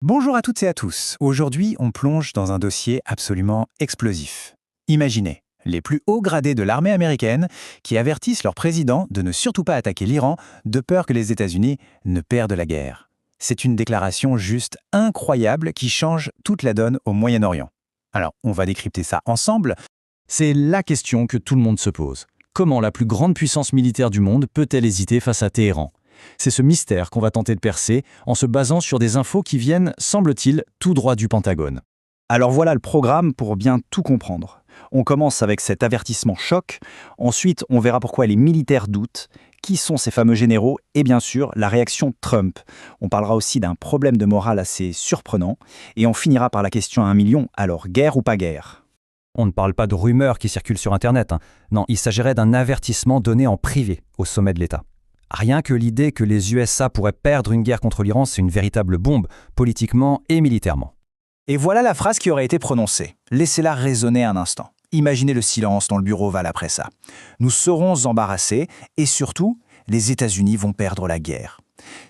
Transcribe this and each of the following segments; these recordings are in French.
Bonjour à toutes et à tous. Aujourd'hui, on plonge dans un dossier absolument explosif. Imaginez les plus hauts gradés de l'armée américaine qui avertissent leur président de ne surtout pas attaquer l'Iran de peur que les États-Unis ne perdent la guerre. C'est une déclaration juste incroyable qui change toute la donne au Moyen-Orient. Alors, on va décrypter ça ensemble. C'est la question que tout le monde se pose. Comment la plus grande puissance militaire du monde peut-elle hésiter face à Téhéran? C'est ce mystère qu'on va tenter de percer en se basant sur des infos qui viennent, semble-t-il, tout droit du Pentagone. Alors voilà le programme pour bien tout comprendre. On commence avec cet avertissement choc, ensuite on verra pourquoi les militaires doutent, qui sont ces fameux généraux, et bien sûr la réaction Trump. On parlera aussi d'un problème de morale assez surprenant, et on finira par la question à 1 million, alors guerre ou pas guerre? On ne parle pas de rumeurs qui circulent sur Internet. Non, il s'agirait d'un avertissement donné en privé au sommet de l'État. Rien que l'idée que les USA pourraient perdre une guerre contre l'Iran, c'est une véritable bombe, politiquement et militairement. Et voilà la phrase qui aurait été prononcée. Laissez-la résonner un instant. Imaginez le silence dont le bureau ovale après ça. Nous serons embarrassés et surtout, les États-Unis vont perdre la guerre.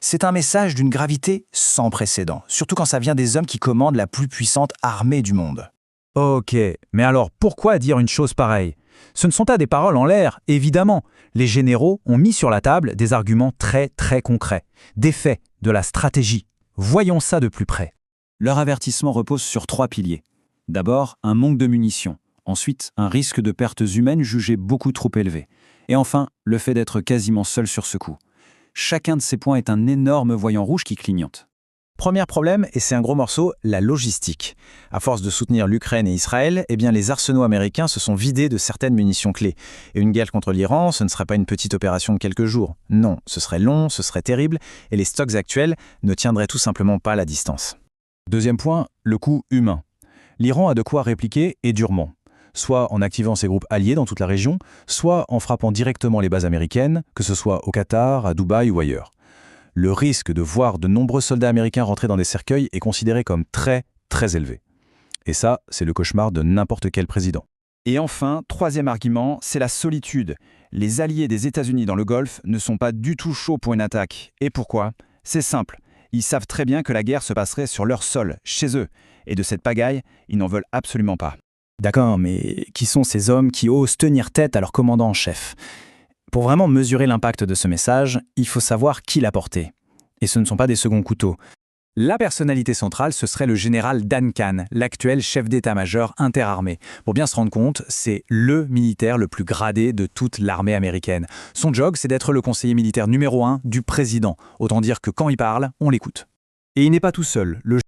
C'est un message d'une gravité sans précédent, surtout quand ça vient des hommes qui commandent la plus puissante armée du monde. Ok, mais alors pourquoi dire une chose pareille? Ce ne sont pas des paroles en l'air, évidemment. Les généraux ont mis sur la table des arguments très concrets, des faits, de la stratégie. Voyons ça de plus près. Leur avertissement repose sur 3 piliers. D'abord, un manque de munitions. Ensuite, un risque de pertes humaines jugé beaucoup trop élevé. Et enfin, le fait d'être quasiment seul sur ce coup. Chacun de ces points est un énorme voyant rouge qui clignote. Premier problème, et c'est un gros morceau, la logistique. À force de soutenir l'Ukraine et Israël, les arsenaux américains se sont vidés de certaines munitions clés. Et une guerre contre l'Iran, ce ne serait pas une petite opération de quelques jours. Non, ce serait long, ce serait terrible, et les stocks actuels ne tiendraient tout simplement pas la distance. Deuxième point, le coût humain. L'Iran a de quoi répliquer et durement. Soit en activant ses groupes alliés dans toute la région, soit en frappant directement les bases américaines, que ce soit au Qatar, à Dubaï ou ailleurs. Le risque de voir de nombreux soldats américains rentrer dans des cercueils est considéré comme très élevé. Et ça, c'est le cauchemar de n'importe quel président. Et enfin, troisième argument, c'est la solitude. Les alliés des États-Unis dans le Golfe ne sont pas du tout chauds pour une attaque. Et pourquoi? C'est simple. Ils savent très bien que la guerre se passerait sur leur sol, chez eux. Et de cette pagaille, ils n'en veulent absolument pas. D'accord, mais qui sont ces hommes qui osent tenir tête à leur commandant en chef? Pour vraiment mesurer l'impact de ce message, il faut savoir qui l'a porté. Et ce ne sont pas des seconds couteaux. La personnalité centrale, ce serait le général Dan Khan, l'actuel chef d'état-major interarmée. Pour bien se rendre compte, c'est le militaire le plus gradé de toute l'armée américaine. Son job, c'est d'être le conseiller militaire numéro 1 du président. Autant dire que quand il parle, on l'écoute. Et il n'est pas tout seul. Le